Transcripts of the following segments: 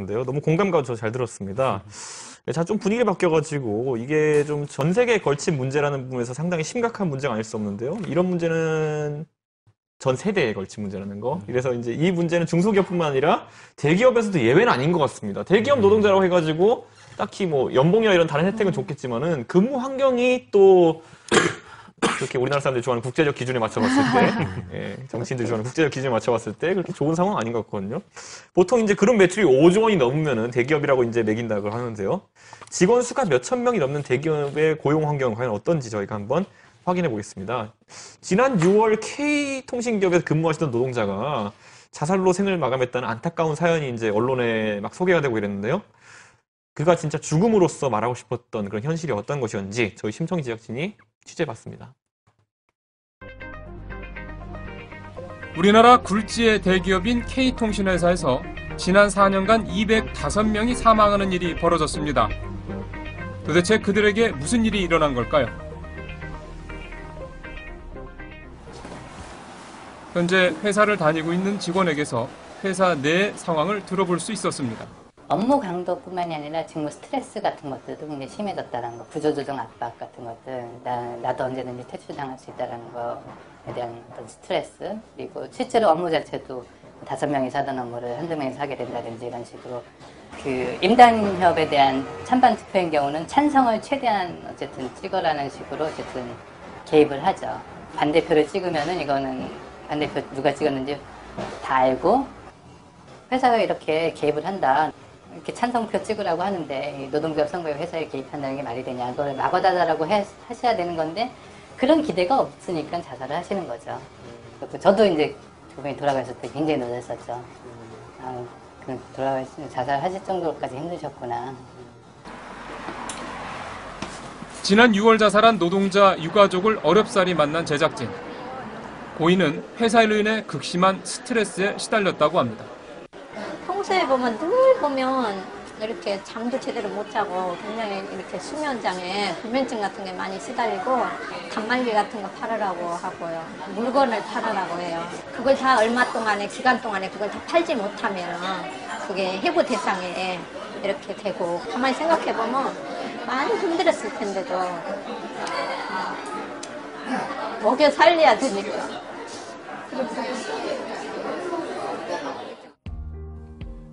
인데요. 너무 공감가 저 잘 들었습니다. 자, 좀 분위기 바뀌어가지고 이게 좀 전 세계에 걸친 문제라는 부분에서 상당히 심각한 문제가 아닐 수 없는데요. 이런 문제는 전 세대에 걸친 문제라는 거. 이래서 이제 이 문제는 중소기업뿐만 아니라 대기업에서도 예외는 아닌 것 같습니다. 대기업 노동자라고 해가지고 딱히 뭐 연봉이나 이런 다른 혜택은 좋겠지만은 근무 환경이 또 그렇게 우리나라 사람들이 좋아하는 국제적 기준에 맞춰봤을 때, 예, 정치인들이 좋아하는 국제적 기준에 맞춰봤을 때 그렇게 좋은 상황 아닌 것 같거든요. 보통 이제 그런 매출이 5조 원이 넘으면은 대기업이라고 이제 매긴다고 하는데요. 직원 수가 몇천 명이 넘는 대기업의 고용 환경은 과연 어떤지 저희가 한번 확인해 보겠습니다. 지난 6월 K통신기업에서 근무하시던 노동자가 자살로 생을 마감했다는 안타까운 사연이 이제 언론에 막 소개가 되고 이랬는데요. 그가 진짜 죽음으로써 말하고 싶었던 그런 현실이 어떤 것이었는지 저희 심청희 제작진이 취재해봤습니다. 우리나라 굴지의 대기업인 K통신회사에서 지난 4년간 205명이 사망하는 일이 벌어졌습니다. 도대체 그들에게 무슨 일이 일어난 걸까요? 현재 회사를 다니고 있는 직원에게서 회사 내 상황을 들어볼 수 있었습니다. 업무 강도뿐만이 아니라 직무 스트레스 같은 것들도 굉장히 심해졌다는 거, 구조조정 압박 같은 것들, 나도 언제든지 퇴출당할 수 있다는 거에 대한 어떤 스트레스, 그리고 실제로 업무 자체도 5명이서 하던 업무를 한두 명이서 하게 된다든지 이런 식으로 그 임단협에 대한 찬반 투표인 경우는 찬성을 최대한 어쨌든 찍어라는 식으로 어쨌든 개입을 하죠. 반대표를 찍으면은 이거는 반대표 누가 찍었는지 다 알고 회사가 이렇게 개입을 한다. 이렇게 찬성표 찍으라고 하는데 노동조합 선거에 회사에 개입한다는 게 말이 되냐. 그걸 막아달라고 하셔야 되는 건데 그런 기대가 없으니까 자살을 하시는 거죠. 저도 이제 그분이 돌아가셨을 때 굉장히 놀랐었죠. 자살하실 정도로까지 힘드셨구나. 지난 6월 자살한 노동자 유가족을 어렵사리 만난 제작진. 고인은 회사 일로 인해 극심한 스트레스에 시달렸다고 합니다. 평소에 보면 늘 보면 이렇게 잠도 제대로 못 자고 굉장히 이렇게 수면장애, 불면증 같은 게 많이 시달리고 단말기 같은 거 팔으라고 하고요. 물건을 팔으라고 해요. 그걸 다 얼마 동안에, 기간 동안에 그걸 다 팔지 못하면 그게 해고 대상에 이렇게 되고 가만히 생각해 보면 많이 힘들었을 텐데도 먹여 살려야 되니까.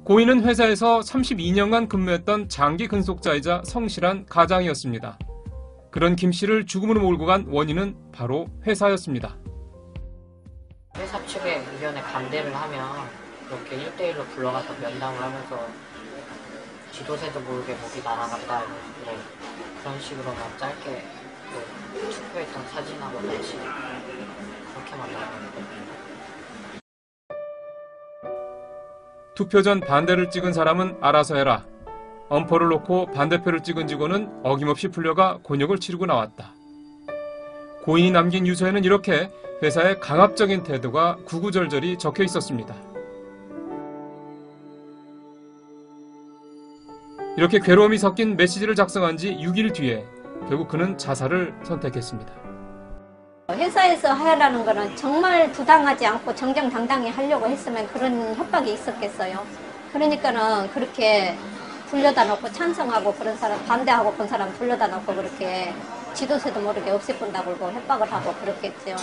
고인은 회사에서 32년간 근무했던 장기 근속자이자 성실한 가장이었습니다. 그런 김 씨를 죽음으로 몰고 간 원인은 바로 회사였습니다. 회사 측의 의견에 반대를 하면 그렇게 1대1로 불러가서 면담을 하면서 지도새도 모르게 목이 날아갔다 그런 식으로 막 짧게 투표했던 사진하고 같이 그렇게만 나왔는데 투표 전 반대를 찍은 사람은 알아서 해라. 엄포를 놓고 반대표를 찍은 직원은 어김없이 풀려가 곤욕을 치르고 나왔다. 고인이 남긴 유서에는 이렇게 회사의 강압적인 태도가 구구절절히 적혀 있었습니다. 이렇게 괴로움이 섞인 메시지를 작성한 지 6일 뒤에 결국 그는 자살을 선택했습니다. 회사에서 하라는 거는 정말 부당하지 않고 정정당당히 하려고 했으면 그런 협박이 있었겠어요. 그러니까는 그렇게 불려다 놓고 찬성하고 그런 사람, 반대하고 그런 사람 불려다 놓고 그렇게 지도새도 모르게 없애본다고 그러고 협박을 하고 그렇겠죠.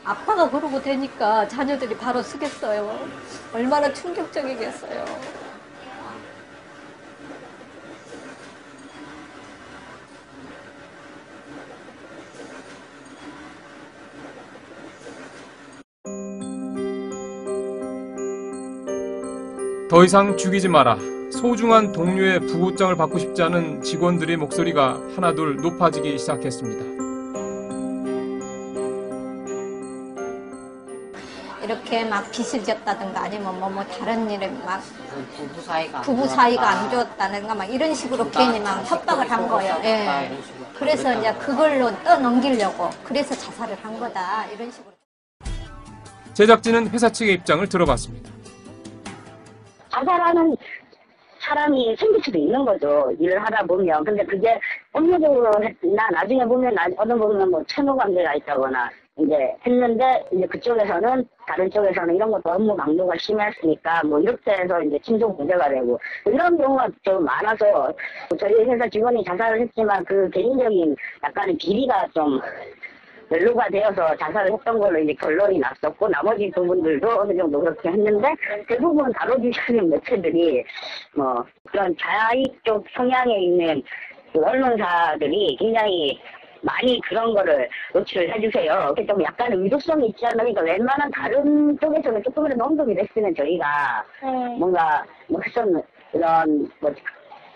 아빠가 그러고 되니까 자녀들이 바로 쓰겠어요. 얼마나 충격적이겠어요. 더 이상 죽이지 마라. 소중한 동료의 부고장을 받고 싶지 않은 직원들의 목소리가 하나둘 높아지기 시작했습니다. 이렇게 막 빚을 졌다든가 아니면 뭐 다른 일에 막 부부 사이가 안 좋았다든가 막 이런 식으로 괜히 막 협박을 한 거예요. 예. 그래서 이제 그걸로 떠넘기려고 그래서 자살을 한 거다 이런 식으로. 제작진은 회사 측의 입장을 들어봤습니다. 자살하는 사람이 생길 수도 있는 거죠. 일을 하다 보면. 근데 그게 업무적으로 했나 나중에 보면 어느 부분은 뭐 채무 관계가 있다거나 이제 했는데 이제 그쪽에서는 다른 쪽에서는 이런 것도 업무 강도가 심했으니까 뭐 이렇게 해서 이제 친족 문제가 되고 이런 경우가 좀 많아서 저희 회사 직원이 자살을 했지만 그 개인적인 약간의 비리가 좀 연루가 되어서 자살을 했던 걸로 이제 결론이 났었고 나머지 부분들도 어느 정도 그렇게 했는데 대부분 다뤄주시는 매체들이 뭐 그런 자익 쪽 성향에 있는 그 언론사들이 굉장히 많이 그런 거를 노출을 해주세요. 그게 좀 약간 의도성이 있지 않으니까 웬만한 다른 쪽에서는 조금이라도 언급이 됐으면 저희가 뭔가 뭐 했었는 이런 뭐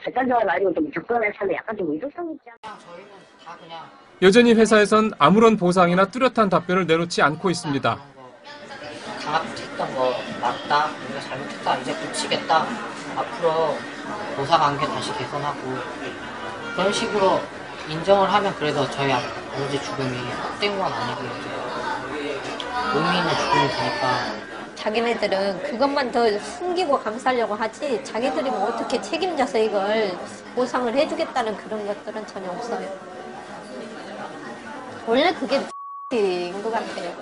객관적으로 가지고 좀 접근을 하는데 약간 좀 의도성이 있지 않나. 저희는 다 그냥 여전히 회사에선 아무런 보상이나 뚜렷한 답변을 내놓지 않고 있습니다. 잘못했던 거 맞다, 우리가 잘못했다, 이제 고치겠다, 앞으로 보상관계 다시 개선하고 그런 식으로 인정을 하면 그래도 저희 아버지 죽음이 헛된 건 아니고 이제 의미 있는 죽음이 되니까. 자기네들은 그것만 더 숨기고 감싸려고 하지 자기들이 뭐 어떻게 책임져서 이걸 보상을 해주겠다는 그런 것들은 전혀 없어요. 원래 그게 인 것 같아요.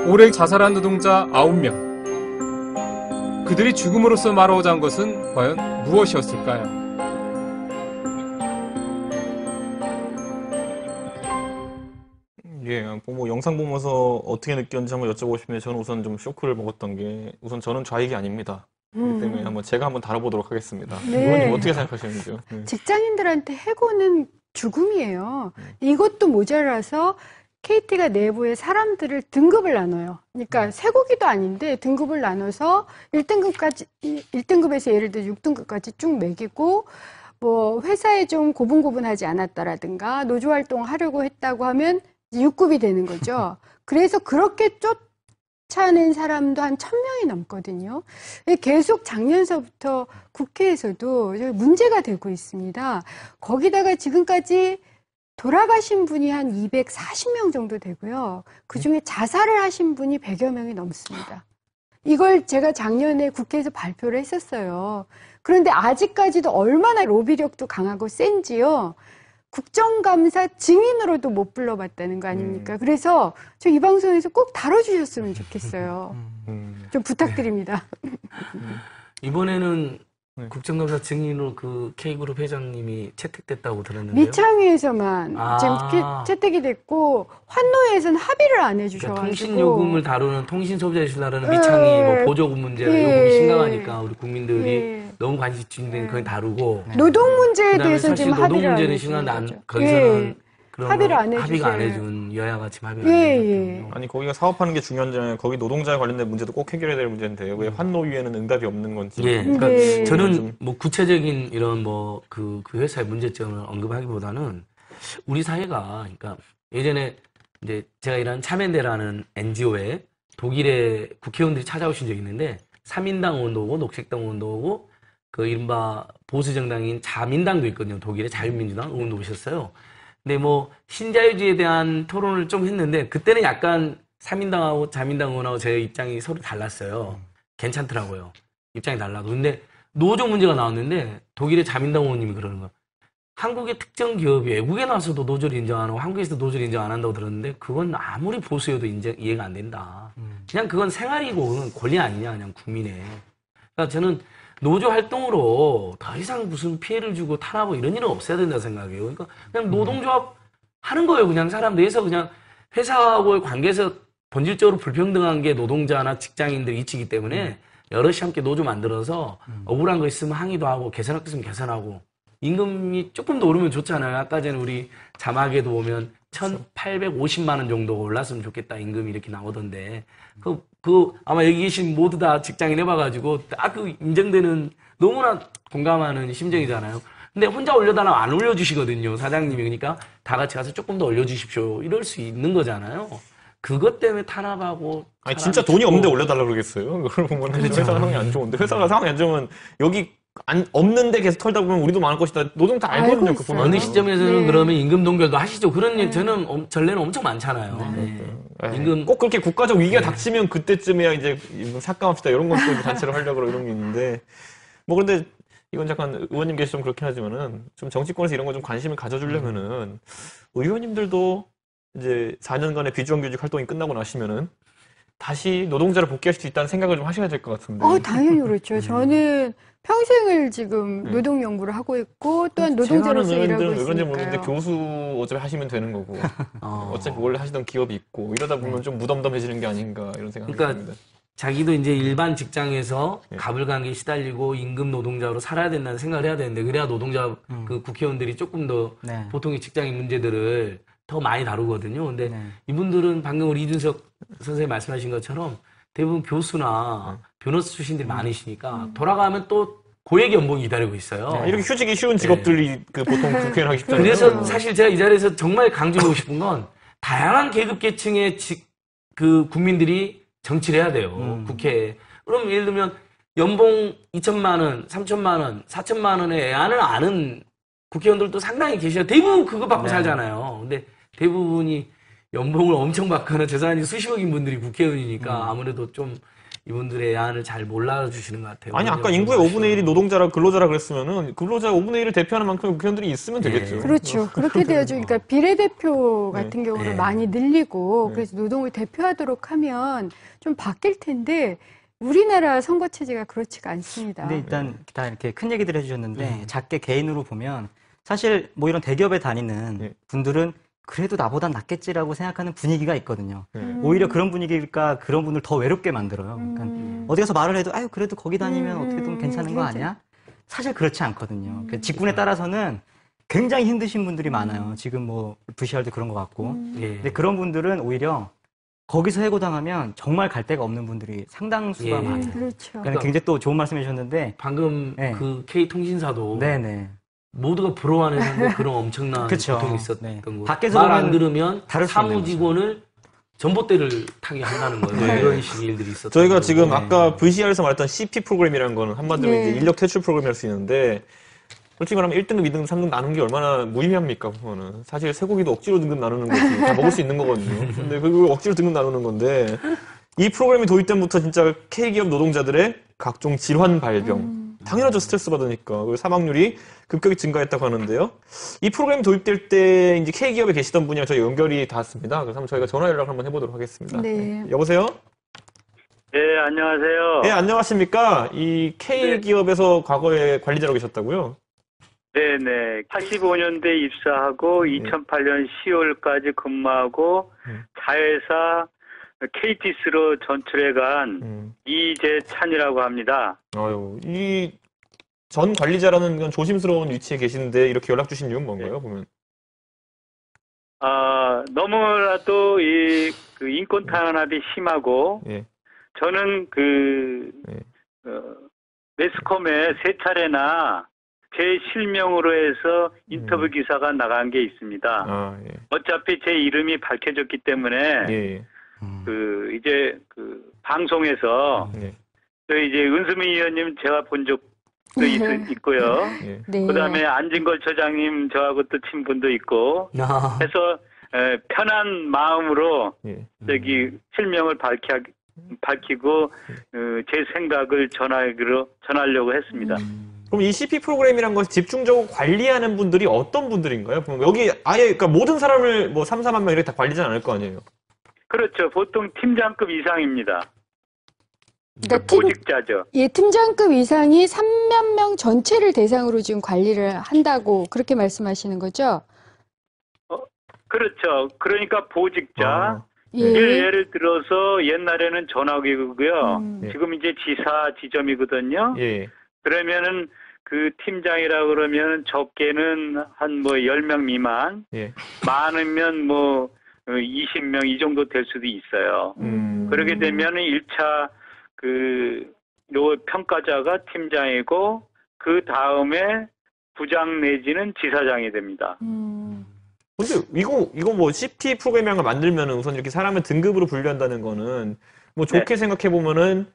올해 자살한 노동자 9명. 그들이 죽음으로써 말하고자 한 것은 과연 무엇이었을까요? 예, 뭐 영상 보면서 어떻게 느꼈는지 한번 여쭤보고 싶은데 저는 우선 좀 쇼크를 먹었던 게 우선 저는 좌익이 아닙니다. 그렇기 때문에 제가 한번 다뤄보도록 하겠습니다. 네. 의원님 어떻게 생각하시는지요? 네. 직장인들한테 해고는 죽음이에요. 이것도 모자라서 KT가 내부에 사람들을 등급을 나눠요. 그러니까 쇠고기도 아닌데 등급을 나눠서 1등급에서 예를 들어 6등급까지 쭉 매기고 뭐 회사에 좀 고분고분하지 않았다라든가 노조 활동을 하려고 했다고 하면 6급이 되는 거죠. 그래서 그렇게 쫓아낸 사람도 한 1000명이 넘거든요. 계속 작년서부터 국회에서도 문제가 되고 있습니다. 거기다가 지금까지 돌아가신 분이 한 240명 정도 되고요. 그중에 자살을 하신 분이 100여 명이 넘습니다. 이걸 제가 작년에 국회에서 발표를 했었어요. 그런데 아직까지도 얼마나 로비력도 강하고 센지요. 국정감사 증인으로도 못 불러봤다는 거 아닙니까? 그래서 저 이 방송에서 꼭 다뤄주셨으면 좋겠어요. 좀 부탁드립니다. 이번에는 네. 국정감사 증인으로 그 K그룹 회장님이 채택됐다고 들었는데요. 미창위에서만 아. 지금 채택이 됐고 환노위에서는 합의를 안 해주셔가지고 그러니까 통신요금을 다루는 통신소비자유를 다루는 미창위 뭐 보조금 문제가 요금이 심각하니까 우리 국민들이 예. 너무 관심 집중되는 그걸 다루고 노동 문제에 그다음에 대해서 사실 지금 노동 합의를 안 문제는 해주는 심각한데 거죠. 거기서는 그런 합의를 안 합의가 안 해주세요. 해준 여야가 지금 합의가 예, 안 예. 해줬거든요. 아니 거기가 사업하는 게 중요한데 거기 노동자에 관련된 문제도 꼭 해결해야 될 문제인데 왜 환노위에는 응답이 없는 건지. 예, 그러니까 네. 저는 뭐 구체적인 이런 뭐 그 회사의 문제점을 언급하기보다는 우리 사회가 그러니까 예전에 이제 제가 일하는 참엔데라는 NGO에 독일의 국회의원들이 찾아오신 적이 있는데 3인당 의원도 오고 녹색당 의원도 오고 그 이른바 보수 정당인 자민당도 있거든요. 독일의 자유민주당 의원도 오셨어요. 근데 뭐 신자유주의에 대한 토론을 좀 했는데 그때는 약간 3인당하고 자민당 의원하고 제 입장이 서로 달랐어요. 괜찮더라고요. 입장이 달라도. 근데 노조 문제가 나왔는데 독일의 자민당 의원님이 그러는 거예요. 한국의 특정 기업이 외국에 나와서도 노조를 인정 안 하고 한국에서도 노조를 인정 안 한다고 들었는데 그건 아무리 보수여도 이해가 안 된다. 그냥 그건 생활이고 그건 권리 아니냐 그냥 국민의. 그러니까 저는 노조 활동으로 더 이상 무슨 피해를 주고 탄압하고 이런 일은 없어야 된다 생각해요. 그러니까 그냥 노동조합 하는 거예요. 그냥 사람 내에서 그냥 회사하고의 관계에서 본질적으로 불평등한 게 노동자나 직장인들 이치기 때문에 여럿이 함께 노조 만들어서 억울한 거 있으면 항의도 하고 개선할 거 있으면 개선하고 임금이 조금 더 오르면 좋잖아요. 아까 전에 우리 자막에도 보면 1,850만 원 정도가 올랐으면 좋겠다 임금이 이렇게 나오던데 그 아마 여기 계신 모두 다 직장인 해봐가지고 딱 그 인정되는 너무나 공감하는 심정이잖아요. 근데 혼자 올려달라면 안 올려주시거든요. 사장님이. 그러니까 다 같이 가서 조금 더 올려주십시오. 이럴 수 있는 거잖아요. 그것 때문에 탄압하고. 아니 진짜 돈이 없는데 올려달라고 그러겠어요. 그걸 보면 그렇죠. 회사 상황이 안 좋은데 회사가 상황이 안 좋으면 여기 없는데 계속 털다 보면 우리도 망할 것이다. 노동 다 알거든요. 알고 그 있어요. 보면. 어느 시점에서는 네. 그러면 임금 동결도 하시죠. 그런 저는 전례는 엄청 많잖아요. 에이, 임금 꼭 그렇게 국가적 위기가 닥치면 그때쯤에야 이제 삭감합시다 이런 것도 단체로 하려고 이런 게 있는데 뭐 그런데 이건 잠깐 의원님께서 좀 그렇긴 하지만은 좀 정치권에서 이런 거 좀 관심을 가져주려면은 의원님들도 이제 4년간의 비정규직 활동이 끝나고 나시면은 다시 노동자로 복귀할 수 있다는 생각을 좀 하셔야 될 것 같은데. 당연히 그렇죠. 저는 평생을 지금 노동 연구를 하고 있고 또한 노동자로서 제가 아는 일하고 의원들은 왜 그런지 모르겠는데 있으니까요. 교수 어차피 하시면 되는 거고 어차피 원래 하시던 기업이 있고 이러다 보면 좀 무덤덤해지는 게 아닌가 이런 생각이 그러니까 듭니다. 자기도 이제 일반 직장에서 예. 가불관계에 시달리고 임금 노동자로 살아야 된다는 생각을 해야 되는데 그래야 노동자 그 국회의원들이 조금 더 네. 보통의 직장인 문제들을 더 많이 다루거든요. 근데 네. 이분들은 방금 우리 이준석 선생님 말씀하신 것처럼 대부분 교수나 변호사 출신들이 많으시니까 돌아가면 또 고액 연봉이 기다리고 있어요. 이렇게 휴직이 쉬운 직업들이 그 보통 국회의원 하기 쉽잖아요. 그래서 사실 제가 이 자리에서 정말 강조하고 싶은 건 다양한 계급 계층의 그 국민들이 정치를 해야 돼요. 국회에. 그럼 예를 들면 연봉 2천만 원, 3천만 원, 4천만 원의 애안을 아는 국회의원들도 상당히 계셔요. 대부분 그거 받고 살잖아요. 근데 대부분이 연봉을 엄청 받거나 재산이 수십억인 분들이 국회의원이니까 아무래도 좀 이분들의 애안을 잘 몰라주시는 것 같아요. 아니 아까 인구의 5분의 1이 노동자라 근로자라 그랬으면은 근로자 5분의 1을 대표하는 만큼 국회의원들이 있으면 되겠죠. 그렇죠. 그렇게 되어죠. 그러니까 비례대표 같은 경우를 네. 많이 늘리고 그래서 노동을 대표하도록 하면 좀 바뀔 텐데 우리나라 선거 체제가 그렇지가 않습니다. 근데 일단 다 이렇게 큰 얘기들 해주셨는데 작게 개인으로 보면 사실 뭐 이런 대기업에 다니는 분들은 그래도 나보단 낫겠지라고 생각하는 분위기가 있거든요. 오히려 그런 분위기가 그런 분을 더 외롭게 만들어요. 그러니까 어디 가서 말을 해도 아유 그래도 거기 다니면 어떻게든 괜찮은 거 아니야? 사실 그렇지 않거든요. 그 직군에 따라서는 굉장히 힘드신 분들이 많아요. 지금 뭐 VCR도 그런 것 같고. 근데 그런 분들은 오히려 거기서 해고당하면 정말 갈 데가 없는 분들이 상당수가 많아요. 그렇죠. 그러니까 굉장히 또 좋은 말씀 해주셨는데 방금 그 K통신사도 네네. 모두가 부러워하는 그런 엄청난 그쵸. 고통이 있었던 네. 거고 밖에서 말 안 보면 들으면 다를 수 있는 사무직원을 전봇대를 타게 한다는 거예요. 네. 이런 식의 일들이 있었던 저희가 거고. 지금 아까 VCR에서 말했던 CP 프로그램이라는 거는 한마디로 네. 이제 인력 퇴출 프로그램이랄 수 있는데 솔직히 말하면 1등급, 2등급, 3등급 나누는 게 얼마나 무의미합니까, 그거는. 사실 쇠고기도 억지로 등급 나누는 거지. 다 먹을 수 있는 거거든요. 근데 그걸 억지로 등급 나누는 건데 이 프로그램이 도입된부터 진짜 K기업 노동자들의 각종 질환 발병 당연하죠. 스트레스 받으니까. 그리고 사망률이 급격히 증가했다고 하는데요. 이 프로그램 도입될 때 이제 K기업에 계시던 분이랑 저희 연결이 닿았습니다. 그래서 한번 저희가 전화 연락을 한번 해보도록 하겠습니다. 네. 여보세요? 네, 안녕하세요. 네, 안녕하십니까? 이 K기업에서 과거에 관리자로 계셨다고요? 네네. 85년대 입사하고 2008년 10월까지 근무하고 자회사 KTS로 전출해간 이재찬이라고 합니다. 아유, 이 전 관리자라는 건 조심스러운 위치에 계시는데 이렇게 연락 주신 이유는 뭔가요, 보면? 너무나도 그 인권 탄압이 심하고 예. 저는 매스컴에 3차례나 제 실명으로 해서 인터뷰 기사가 나간 게 있습니다. 아, 예. 어차피 제 이름이 밝혀졌기 때문에 예. 이제 방송에서 예. 저희 이제 은수미 의원님 제가 본 적도 있고요. 예. 네. 그다음에 안진걸 처장님 저하고 또 친분도 있고 아, 해서 편한 마음으로 예. 저기 실명을 밝히고 제 생각을 전하려고 했습니다. 그럼 이 CP 프로그램이란 것이 집중적으로 관리하는 분들이 어떤 분들인가요? 그럼 여기 아예 그러니까 모든 사람을 뭐 3, 4만 명 이렇게 다 관리하지 않을 거 아니에요? 그렇죠. 보통 팀장급 이상입니다. 그러니까 보직자죠. 예, 팀장급 이상이 3만 명 전체를 대상으로 지금 관리를 한다고 그렇게 말씀하시는 거죠? 그렇죠. 그러니까 보직자. 예. 예를 들어서 옛날에는 전화기고요. 예. 지금 이제 지사 지점이거든요. 예. 그러면은 그 팀장이라 그러면 적게는 한 뭐 10명 미만, 예. 많으면 뭐 20명 이 정도 될 수도 있어요. 그렇게 되면은 1차 요 평가자가 팀장이고 그 다음에 부장 내지는 지사장이 됩니다. 근데 이거 뭐 CP 프로그램이란 걸 만들면은 우선 이렇게 사람을 등급으로 분류한다는 거는 뭐 좋게 생각해 보면은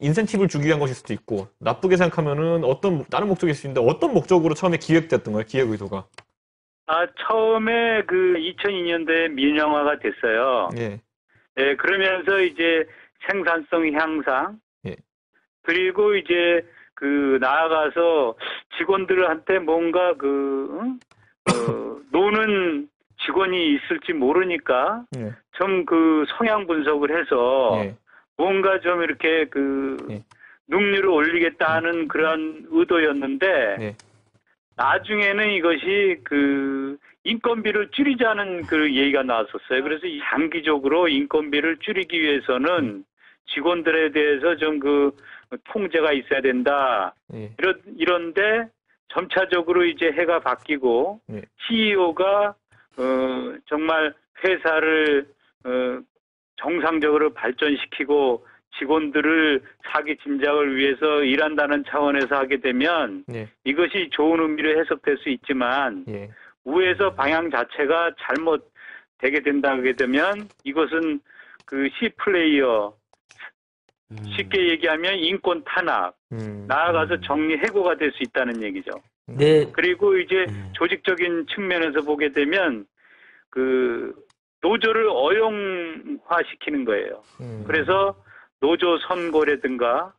인센티브를 주기 위한 것일 수도 있고 나쁘게 생각하면은 다른 목적일 수 있는데 어떤 목적으로 처음에 기획됐던 거예요? 기획 의도가? 처음에 2002년도에 민영화가 됐어요. 예. 예, 그러면서 이제 생산성 향상, 예. 그리고 이제 나아가서 직원들한테 뭔가 노는 직원이 있을지 모르니까 예. 좀 성향 분석을 해서 예. 뭔가 좀 이렇게 예. 능률을 올리겠다는 그러한 의도였는데 예. 나중에는 이것이 인건비를 줄이자는 얘기가 나왔었어요. 그래서 장기적으로 인건비를 줄이기 위해서는 직원들에 대해서 좀 통제가 있어야 된다. 예. 이런데 점차적으로 이제 해가 바뀌고 예. CEO가 정말 회사를 정상적으로 발전시키고 직원들을 사기 짐작을 위해서 일한다는 차원에서 하게 되면 예. 이것이 좋은 의미로 해석될 수 있지만 예. 위에서 방향 자체가 잘못되게 된다게 되면 이것은 C 플레이어 쉽게 얘기하면 인권 탄압 나아가서 정리 해고가 될 수 있다는 얘기죠. 네. 그리고 이제 조직적인 측면에서 보게 되면 노조를 어용화시키는 거예요. 그래서 노조 선거라든가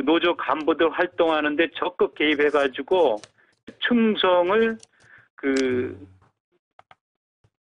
노조 간부들 활동하는데 적극 개입해가지고 충성을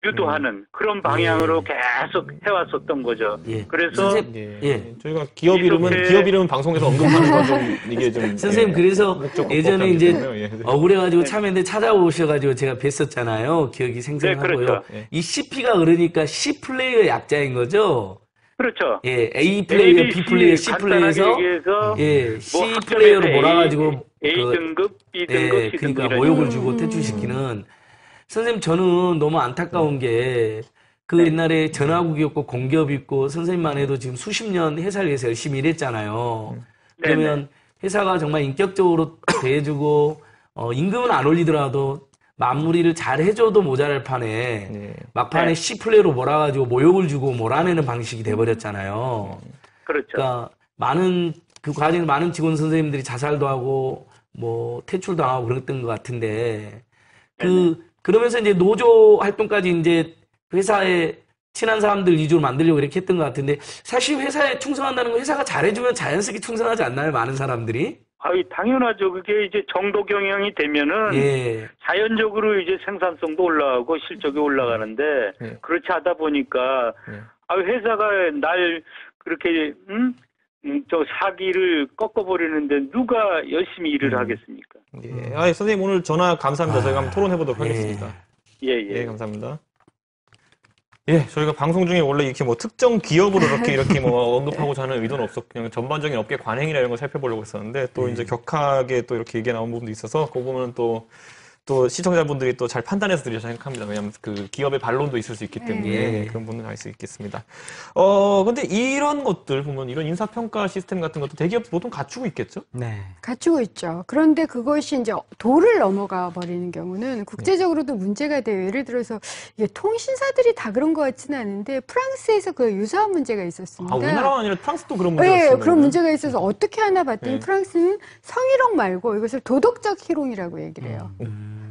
유도하는 그런 방향으로 계속 해왔었던 거죠. 예. 그래서 예. 저희가 기업 이름은 방송에서 언급하는 건 좀 이게 좀 선생님 그래서 예전에 이제 예. 억울해가지고 참여연대 찾아오셔가지고 제가 뵀었잖아요. 기억이 생생하고요. 네, 그렇죠. 이 CP가 그러니까 C 플레이어 약자인 거죠. 그렇죠. 예, A 플레이어, B 플레이어, C 플레이어에서 얘기해서 C 플레이어로 몰아가지고 A 등급, B 등급, 예, C 등급 그러니까 모욕을 주고 퇴출시키는. 선생님 저는 너무 안타까운 게 옛날에 전화국이었고 공기업 있고 선생님만 해도 지금 수십 년 회사를 위해서 열심히 일했잖아요. 그러면 회사가 정말 인격적으로 대해주고 임금은 안 올리더라도 마무리를 잘 해줘도 모자랄 판에 막판에 C 플레이로 몰아가지고 모욕을 주고 몰아내는 방식이 돼버렸잖아요. 그렇죠. 그러니까 그 과정에 많은 직원 선생님들이 자살도 하고 뭐 퇴출도 하고 그랬던 것 같은데 그러면서 이제 노조 활동까지 이제 회사에 친한 사람들 위주로 만들려고 이렇게 했던 것 같은데 사실 회사에 충성한다는 건 회사가 잘해주면 자연스럽게 충성하지 않나요? 많은 사람들이? 당연하죠. 그게 이제 정도 경영이 되면은 자연적으로 이제 생산성도 올라가고 실적이 올라가는데 그렇지 하다 보니까 회사가 날 그렇게 사기를 꺾어버리는데 누가 열심히 일을 하겠습니까? 예. 선생님 오늘 전화 감사합니다. 저희가 한번 토론해보도록 하겠습니다. 예. 감사합니다. 예, 저희가 방송 중에 원래 이렇게 특정 기업으로 이렇게 언급하고자 하는 의도는 없었고, 그냥 전반적인 업계 관행이나 이런 걸 살펴보려고 했었는데, 또 이제 격하게 또 이렇게 얘기가 나온 부분도 있어서, 그 부분은 또 시청자분들이 또 잘 판단해서 들으셔야 생각합니다. 왜냐하면 기업의 반론도 있을 수 있기 때문에 그런 부분은 알 수 있겠습니다. 근데 이런 것들 보면 이런 인사평가 시스템 같은 것도 대기업 보통 갖추고 있겠죠? 네. 갖추고 있죠. 그런데 그것이 이제 도를 넘어가 버리는 경우는 국제적으로도 문제가 돼요. 예를 들어서 이게 통신사들이 다 그런 것 같지는 않은데 프랑스에서 유사한 문제가 있었습니다. 우리나라가 아니라 프랑스도 그런 문제가 있어요. 네, 그런 문제가 있어서 어떻게 하나 봤더니 프랑스는 성희롱 말고 이것을 도덕적 희롱이라고 얘기를 해요.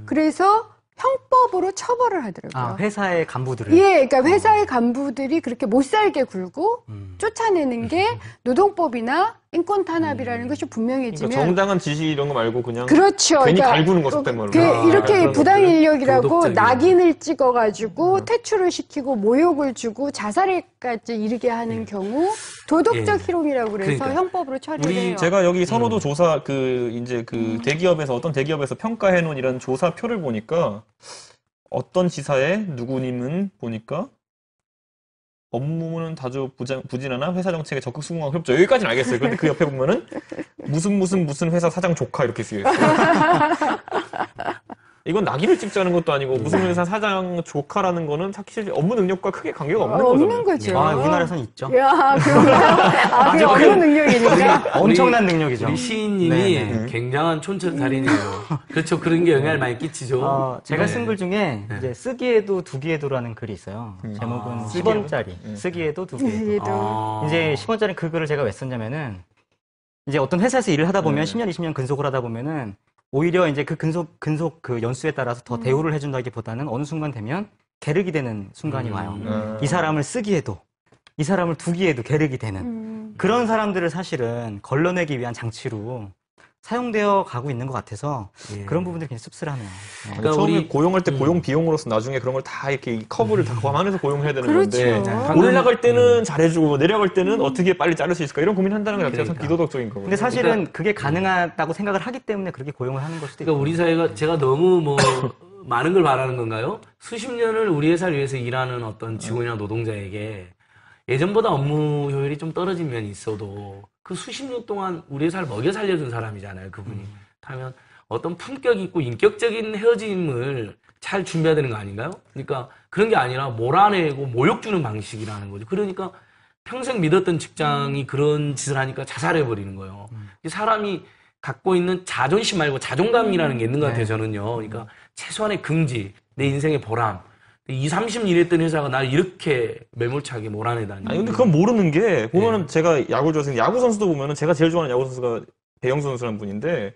그래서 형법으로 처벌을 하더라고요. 회사의 간부들을? 예, 그러니까 회사의 간부들이 그렇게 못 살게 굴고 쫓아내는 게 노동법이나 인권 탄압이라는 것이 분명해지면 그러니까 정당한 지시 이런 거 말고 그냥 그렇죠. 괜히 그러니까 갈구는 거 속된 말로 이렇게 부당 인력이라고 도덕적인. 낙인을 찍어가지고 퇴출을 시키고 모욕을 주고 자살까지 이르게 하는 경우 도덕적 희롱이라고 그래서 그러니까. 형법으로 처리를 해요. 제가 여기 선호도 조사 대기업에서 어떤 대기업에서 평가해 놓은 이런 조사표를 보니까 어떤 지사의 누구님은 보니까 업무는 다소 부진하나 회사 정책에 적극 수긍하고 협조. 여기까지는 알겠어요. 그런데 그 옆에 보면은 무슨 회사 사장 조카 이렇게 쓰여 있어요. 이건 낙인을 찍자는 것도 아니고 무슨 회사 사장 조카라는 거는 사실 업무 능력과 크게 관계가 없는 거죠. 없는 거죠. 우리나라에서는 있죠. 야, 그런가요? 그게 업무 능력이니까. 엄청난 능력이죠. 우리 시인님이 굉장한 촌철살인이에요. 그렇죠. 그런 게 영향을 많이 끼치죠. 제가 쓴 글 중에 이제 쓰기에도 두기에도라는 글이 있어요. 제목은 10원짜리. 쓰기에도 두기에도. 이제 10원짜리 그 글을 제가 왜 썼냐면은 이제 어떤 회사에서 일을 하다 보면 10년, 20년 근속을 하다 보면은 오히려 이제 그 근속 그 연수에 따라서 더 대우를 해준다기보다는 어느 순간 되면 계륵이 되는 순간이 와요. 이 사람을 쓰기에도, 이 사람을 두기에도 계륵이 되는 그런 사람들을 사실은 걸러내기 위한 장치로 사용되어 가고 있는 것 같아서 예. 그런 부분들이 굉장히 씁쓸하네요. 네. 그러니까 처음에 우리- 고용할 때 고용 비용으로서 나중에 그런 걸 다 이렇게 이 커브를 다 포함해서 고용해야 되는 그렇죠. 건데 올라갈 때는 잘해주고 내려갈 때는 어떻게 빨리 자를 수 있을까 이런 고민한다는 것 자체가 참 그러니까. 비도덕적인 거거든요. 근데 사실은 그게 가능하다고 생각을 하기 때문에 그렇게 고용을 하는 걸 수도 있고. 그러니까 우리 사회가 제가 너무 뭐 많은 걸 바라는 건가요? 수십 년을 우리 회사를 위해서 일하는 어떤 직원이나 노동자에게 예전보다 업무 효율이 좀 떨어진 면이 있어도 그 수십 년 동안 우리 회사를 먹여 살려준 사람이잖아요, 그분이. 하면 어떤 품격 있고 인격적인 헤어짐을 잘 준비해야 되는 거 아닌가요? 그러니까 그런 게 아니라 몰아내고 모욕 주는 방식이라는 거죠. 그러니까 평생 믿었던 직장이 그런 짓을 하니까 자살해버리는 거예요. 사람이 갖고 있는 자존심 말고 자존감이라는 게 있는 것 같아요, 저는요. 그러니까 최소한의 긍지, 내 인생의 보람. 20, 30년 일했던 회사가 날 이렇게 매몰차게 몰아내다니. 아니 근데 그건 모르는 게 보면은 예. 제가 야구 좋아해서 야구 선수도 보면은 제가 제일 좋아하는 야구 선수가 배영수 선수라는 분인데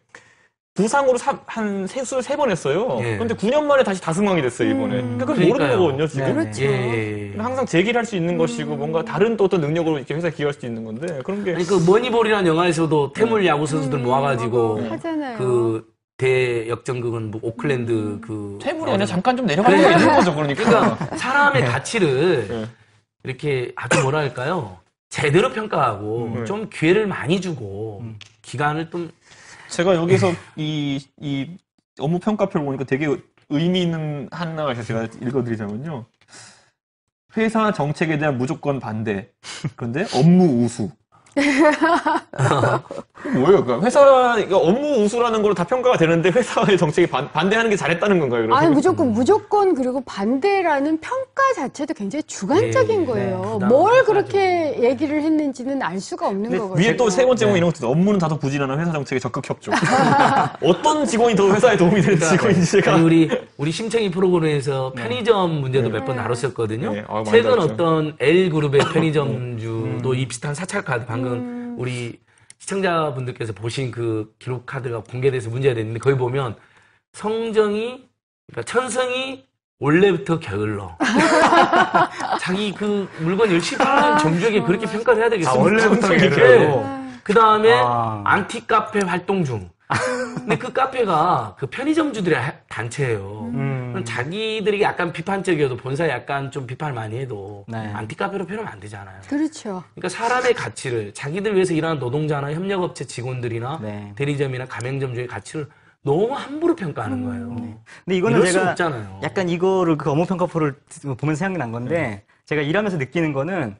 부상으로 한 세 번 했어요. 예. 그런데 9년 만에 다시 다승왕이 됐어요 이번에. 그러니까 그건 모르는 그러니까요. 거거든요 지금. 네, 그렇죠. 예. 항상 제기를 할 수 있는 것이고 뭔가 다른 또 어떤 능력으로 이렇게 회사에 기여할 수 있는 건데 그런 게 아니, 그 머니볼이라는 영화에서도 태물 야구 선수들 모아가지고 하잖아요. 그 대역전극은 뭐 오클랜드 그 퇴물이 아니라 잠깐 좀 내려갈 수가 있는 거죠 그러니까. 그러니까 사람의 가치를 네. 이렇게 아주 뭐랄까요 제대로 평가하고 좀 기회를 많이 주고 기간을 좀 제가 여기서 이 업무 평가표를 보니까 되게 의미 있는 하나가 있어서 제가 읽어드리자면요. 회사 정책에 대한 무조건 반대. 그런데 업무 우수. 뭐예요? 그러니까 회사 업무 우수라는 걸로 다 평가가 되는데 회사의 정책에 반대하는 게 잘했다는 건가요? 그러면? 아니 무조건 그리고 반대라는 평가 자체도 굉장히 주관적인 네, 거예요. 네. 뭘 그렇게 얘기를 했는지는 알 수가 없는 근데 거거든요. 위에 또 세 번째 문 이런 것도 있어요. 업무는 다소 부진하는 회사 정책에 적극 협조. 어떤 직원이 더 회사에 도움이 되는 직원인지 제가 아니, 우리 심청이 프로그램에서 편의점 문제도 몇 번 다뤘었거든요. 네, 많이 최근 다뤘죠. 어떤 L그룹의 편의점주도 이 비슷한 사찰 카드 방금 우리 시청자분들께서 보신 그 기록 카드가 공개돼서 문제가 됐는데 거기 보면 성정이 그러니까 천성이 원래부터 게을러. 자기 그 물건 열심히 파는 점주에게 그렇게 평가를 해야 되겠어요. 원래부터 성정이 게을러. 그 다음에 아. 안티 카페 활동 중. 근데 그 카페가 그 편의점주들의 단체예요. 그럼 자기들이 약간 비판적이어도 본사에 약간 좀 비판을 많이 해도 네. 안티 카페로 표현하면 안 되잖아요. 그렇죠. 그러니까 사람의 가치를 자기들 위해서 일하는 노동자나 협력업체 직원들이나 네. 대리점이나 가맹점주의 가치를 너무 함부로 평가하는 거예요. 근데 이거는 이럴 수 제가 없잖아요. 약간 이거를 그 업무 평가표를 보면서 생각이 난 건데 제가 일하면서 느끼는 거는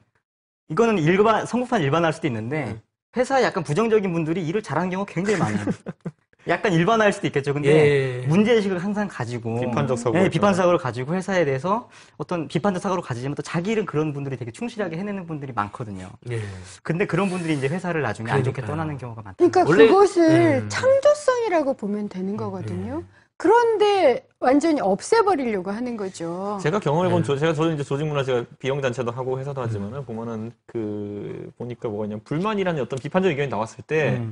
이거는 성급한 일반화할 수도 있는데 회사에 약간 부정적인 분들이 일을 잘하는 경우가 굉장히 많아요. 약간 일반화할 수도 있겠죠. 근데 예. 문제의식을 항상 가지고 비판적 사고. 네, 비판 사고를 가지고 회사에 대해서 어떤 비판적 사고를 가지지만 또 자기 일은 그런 분들이 되게 충실하게 해내는 분들이 많거든요. 예. 근데 그런 분들이 이제 회사를 나중에 안 좋게 그러니까요. 떠나는 경우가 많다. 그러니까 원래- 그것을 창조성이라고 보면 되는 거거든요. 그런데 완전히 없애버리려고 하는 거죠. 제가 경험해본 저는 이제 조직문화 제가 비영단체도 하고 회사도 하지만은 보면은 보니까 뭐가 있냐면 불만이라는 어떤 비판적 의견이 나왔을 때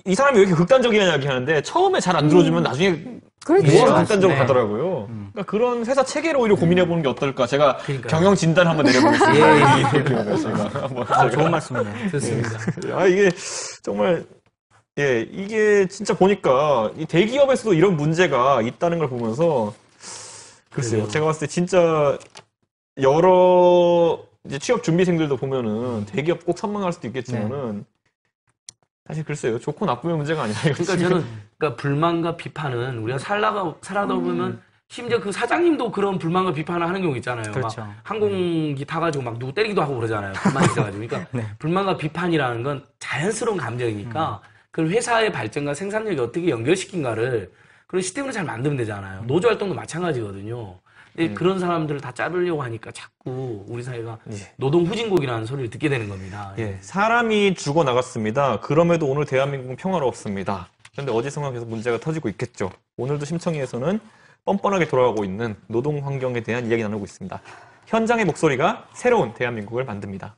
이 사람이 왜 이렇게 극단적이냐 이야기하는데 처음에 잘 안 들어주면 나중에 그렇죠. 뭐가 극단적으로 네. 가더라고요. 그러니까 그런 회사 체계를 오히려 고민해보는 게 어떨까. 제가 그러니까요. 경영 진단 한번 내려보겠습니다. 제가 한번 좋은 말씀이네요. 좋습니다. 이게 정말 이게 진짜 보니까 이 대기업에서도 이런 문제가 있다는 걸 보면서 글쎄요. 그래요. 제가 봤을 때 진짜 여러 이제 취업 준비생들도 보면은 대기업 꼭 선망할 수도 있겠지만은 사실 글쎄요. 좋고 나쁨의 문제가 아니라 이거 그러니까 지금. 저는 그러니까 불만과 비판은 우리가 살다 보면 심지어 그 사장님도 그런 불만과 비판을 하는 경우 있잖아요. 그렇죠. 막 항공기 타가지고 막 누구 때리기도 하고 그러잖아요. 불만 있어가지고. 그러니까 네. 불만과 비판이라는 건 자연스러운 감정이니까 그걸 회사의 발전과 생산력이 어떻게 연결시킨가를 그런 시스템으로 잘 만들면 되잖아요. 노조 활동도 마찬가지거든요. 근데 그런 사람들을 다 자르려고 하니까 자꾸 우리 사회가 노동 후진국이라는 소리를 듣게 되는 겁니다. 사람이 죽어 나갔습니다. 그럼에도 오늘 대한민국은 평화로웠습니다. 그런데 어디선가 계속 문제가 터지고 있겠죠. 오늘도 심청이에서는 뻔뻔하게 돌아가고 있는 노동 환경에 대한 이야기 나누고 있습니다. 현장의 목소리가 새로운 대한민국을 만듭니다.